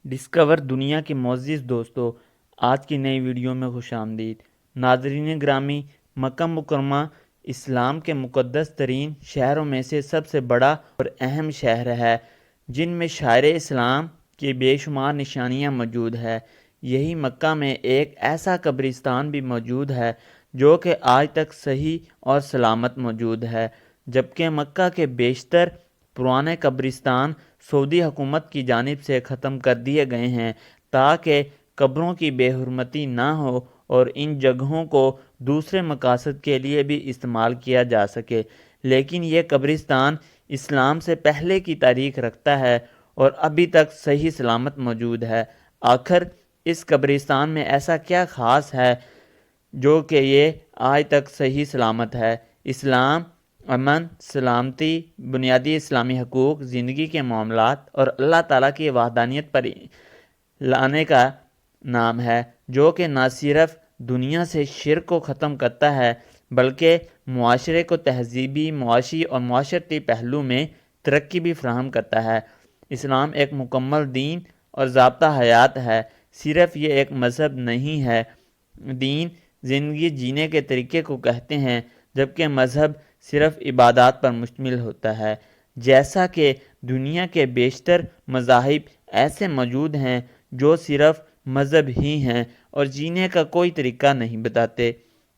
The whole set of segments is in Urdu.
ڈسکور دنیا کے معزز دوستو، آج کی نئی ویڈیو میں خوش آمدید۔ ناظرین گرامی، مکہ مکرمہ اسلام کے مقدس ترین شہروں میں سے سب سے بڑا اور اہم شہر ہے، جن میں شاعر اسلام کی بے شمار نشانیاں موجود ہیں۔ یہی مکہ میں ایک ایسا قبرستان بھی موجود ہے جو کہ آج تک صحیح اور سلامت موجود ہے، جبکہ مکہ کے بیشتر پرانے قبرستان سعودی حکومت کی جانب سے ختم کر دیے گئے ہیں تاکہ قبروں کی بے حرمتی نہ ہو اور ان جگہوں کو دوسرے مقاصد کے لیے بھی استعمال کیا جا سکے۔ لیکن یہ قبرستان اسلام سے پہلے کی تاریخ رکھتا ہے اور ابھی تک صحیح سلامت موجود ہے۔ آخر اس قبرستان میں ایسا کیا خاص ہے جو کہ یہ آج تک صحیح سلامت ہے؟ اسلام امن، سلامتی، بنیادی اسلامی حقوق، زندگی کے معاملات اور اللہ تعالیٰ کی وحدانیت پر لانے کا نام ہے، جو کہ نہ صرف دنیا سے شرک کو ختم کرتا ہے بلکہ معاشرے کو تہذیبی، معاشی اور معاشرتی پہلو میں ترقی بھی فراہم کرتا ہے۔ اسلام ایک مکمل دین اور ضابطہ حیات ہے، صرف یہ ایک مذہب نہیں ہے۔ دین زندگی جینے کے طریقے کو کہتے ہیں، جبکہ مذہب صرف عبادات پر مشتمل ہوتا ہے۔ جیسا کہ دنیا کے بیشتر مذاہب ایسے موجود ہیں جو صرف مذہب ہی ہیں اور جینے کا کوئی طریقہ نہیں بتاتے۔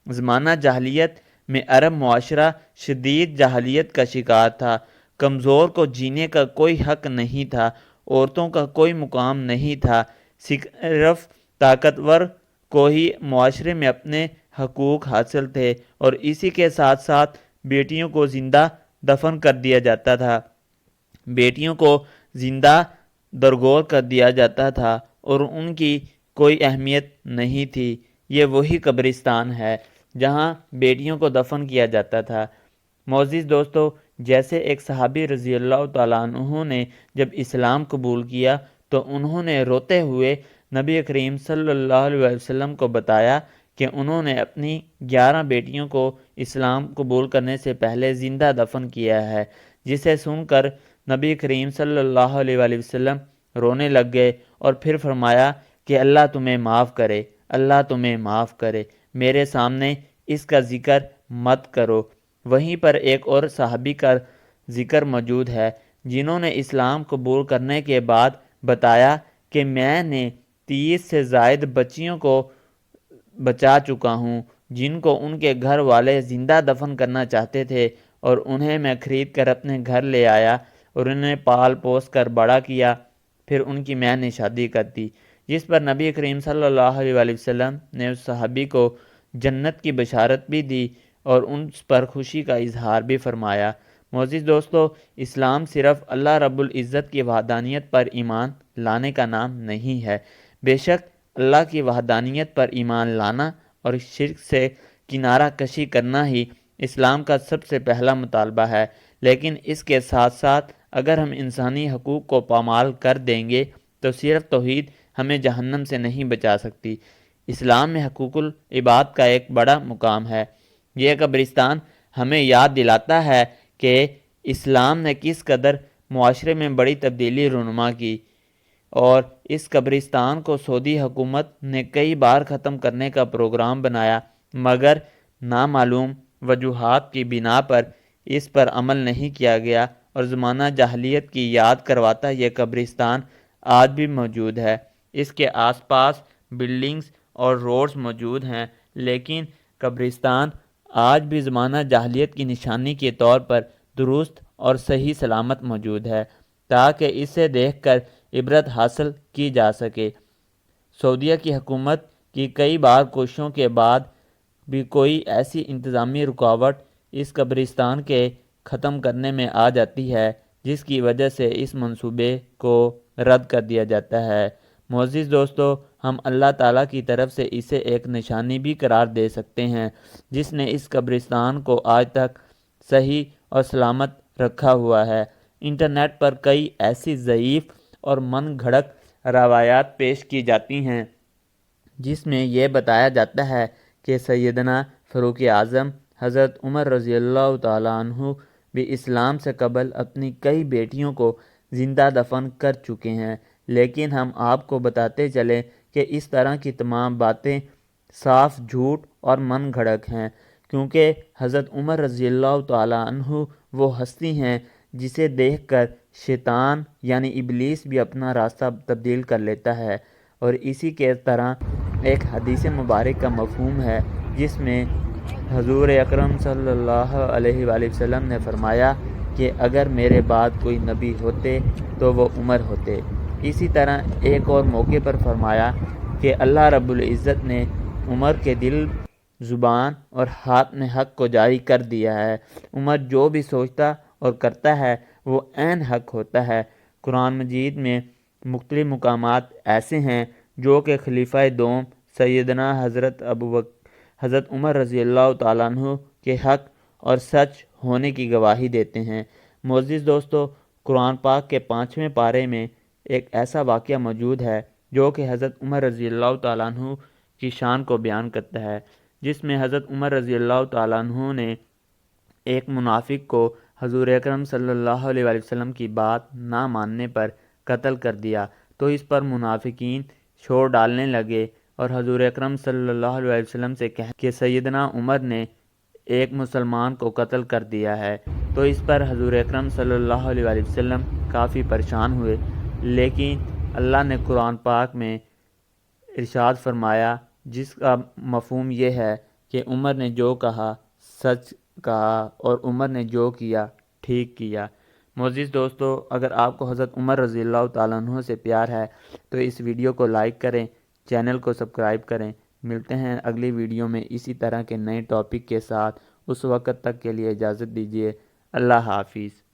زمانہ جاہلیت میں عرب معاشرہ شدید جاہلیت کا شکار تھا۔ کمزور کو جینے کا کوئی حق نہیں تھا، عورتوں کا کوئی مقام نہیں تھا، صرف طاقتور کو ہی معاشرے میں اپنے حقوق حاصل تھے، اور اسی کے ساتھ ساتھ بیٹیوں کو زندہ دفن کر دیا جاتا تھا۔ بیٹیوں کو زندہ درگور کر دیا جاتا تھا اور ان کی کوئی اہمیت نہیں تھی۔ یہ وہی قبرستان ہے جہاں بیٹیوں کو دفن کیا جاتا تھا۔ معزز دوستو، جیسے ایک صحابی رضی اللہ تعالیٰ عنہ نے جب اسلام قبول کیا تو انہوں نے روتے ہوئے نبی کریم صلی اللہ علیہ وسلم کو بتایا کہ انہوں نے اپنی 11 بیٹیوں کو اسلام قبول کرنے سے پہلے زندہ دفن کیا ہے، جسے سن کر نبی کریم صلی اللہ علیہ وسلم رونے لگ گئے اور پھر فرمایا کہ اللہ تمہیں معاف کرے، اللہ تمہیں معاف کرے، میرے سامنے اس کا ذکر مت کرو۔ وہیں پر ایک اور صحابی کا ذکر موجود ہے جنہوں نے اسلام قبول کرنے کے بعد بتایا کہ میں نے 30 سے زائد بچیوں کو بچا چکا ہوں جن کو ان کے گھر والے زندہ دفن کرنا چاہتے تھے، اور انہیں میں خرید کر اپنے گھر لے آیا اور انہیں پال پوس کر بڑا کیا، پھر ان کی میں نے شادی کر دی، جس پر نبی کریم صلی اللہ علیہ وسلم نے اس صحابی کو جنت کی بشارت بھی دی اور ان پر خوشی کا اظہار بھی فرمایا۔ معزز دوستو، اسلام صرف اللہ رب العزت کی وحدانیت پر ایمان لانے کا نام نہیں ہے۔ بے شک اللہ کی وحدانیت پر ایمان لانا اور شرک سے کنارہ کشی کرنا ہی اسلام کا سب سے پہلا مطالبہ ہے، لیکن اس کے ساتھ ساتھ اگر ہم انسانی حقوق کو پامال کر دیں گے تو صرف توحید ہمیں جہنم سے نہیں بچا سکتی۔ اسلام میں حقوق العباد کا ایک بڑا مقام ہے۔ یہ قبرستان ہمیں یاد دلاتا ہے کہ اسلام نے کس قدر معاشرے میں بڑی تبدیلی رونما کی، اور اس قبرستان کو سعودی حکومت نے کئی بار ختم کرنے کا پروگرام بنایا، مگر نامعلوم وجوہات کی بنا پر اس پر عمل نہیں کیا گیا، اور زمانہ جاہلیت کی یاد کرواتا یہ قبرستان آج بھی موجود ہے۔ اس کے آس پاس بلڈنگز اور روڈز موجود ہیں، لیکن قبرستان آج بھی زمانہ جاہلیت کی نشانی کے طور پر درست اور صحیح سلامت موجود ہے، تاکہ اسے دیکھ کر عبرت حاصل کی جا سکے۔ سعودیہ کی حکومت کی کئی بار کوششوں کے بعد بھی کوئی ایسی انتظامی رکاوٹ اس قبرستان کے ختم کرنے میں آ جاتی ہے جس کی وجہ سے اس منصوبے کو رد کر دیا جاتا ہے۔ معزز دوستو، ہم اللہ تعالیٰ کی طرف سے اسے ایک نشانی بھی قرار دے سکتے ہیں جس نے اس قبرستان کو آج تک صحیح اور سلامت رکھا ہوا ہے۔ انٹرنیٹ پر کئی ایسی ضعیف اور من گھڑت روایات پیش کی جاتی ہیں جس میں یہ بتایا جاتا ہے کہ سیدنا فاروق اعظم حضرت عمر رضی اللہ تعالیٰ عنہ بھی اسلام سے قبل اپنی کئی بیٹیوں کو زندہ دفن کر چکے ہیں، لیکن ہم آپ کو بتاتے چلیں کہ اس طرح کی تمام باتیں صاف جھوٹ اور من گھڑت ہیں، کیونکہ حضرت عمر رضی اللہ تعالیٰ عنہ وہ ہستی ہیں جسے دیکھ کر شیطان یعنی ابلیس بھی اپنا راستہ تبدیل کر لیتا ہے۔ اور اسی کے طرح ایک حدیث مبارک کا مفہوم ہے جس میں حضور اکرم صلی اللہ علیہ وآلہ وسلم نے فرمایا کہ اگر میرے بعد کوئی نبی ہوتے تو وہ عمر ہوتے۔ اسی طرح ایک اور موقع پر فرمایا کہ اللہ رب العزت نے عمر کے دل، زبان اور ہاتھ میں حق کو جاری کر دیا ہے۔ عمر جو بھی سوچتا اور کرتا ہے وہ عین حق ہوتا ہے۔ قرآن مجید میں مختلف مقامات ایسے ہیں جو کہ خلیفہ دوم سیدنا حضرت عمر رضی اللہ تعالیٰ عنہ کے حق اور سچ ہونے کی گواہی دیتے ہیں۔ معزز دوستو، قرآن پاک کے 5ویں پارے میں ایک ایسا واقعہ موجود ہے جو کہ حضرت عمر رضی اللہ تعالیٰ عنہ کی شان کو بیان کرتا ہے، جس میں حضرت عمر رضی اللہ تعالیٰ عنہ نے ایک منافق کو حضور اکرم صلی اللہ علیہ وآلہ وسلم کی بات نہ ماننے پر قتل کر دیا، تو اس پر منافقین شور ڈالنے لگے اور حضور اکرم صلی اللہ علیہ وسلم سے کہا کہ سیدنا عمر نے ایک مسلمان کو قتل کر دیا ہے۔ تو اس پر حضور اکرم صلی اللہ علیہ وآلہ وسلم کافی پریشان ہوئے، لیکن اللہ نے قرآن پاک میں ارشاد فرمایا جس کا مفہوم یہ ہے کہ عمر نے جو کہا سچ کہا اور عمر نے جو کیا ٹھیک کیا۔ معزز دوستو، اگر آپ کو حضرت عمر رضی اللہ تعالیٰ عنہ سے پیار ہے تو اس ویڈیو کو لائک کریں، چینل کو سبسکرائب کریں۔ ملتے ہیں اگلی ویڈیو میں اسی طرح کے نئے ٹاپک کے ساتھ، اس وقت تک کے لیے اجازت دیجیے۔ اللہ حافظ۔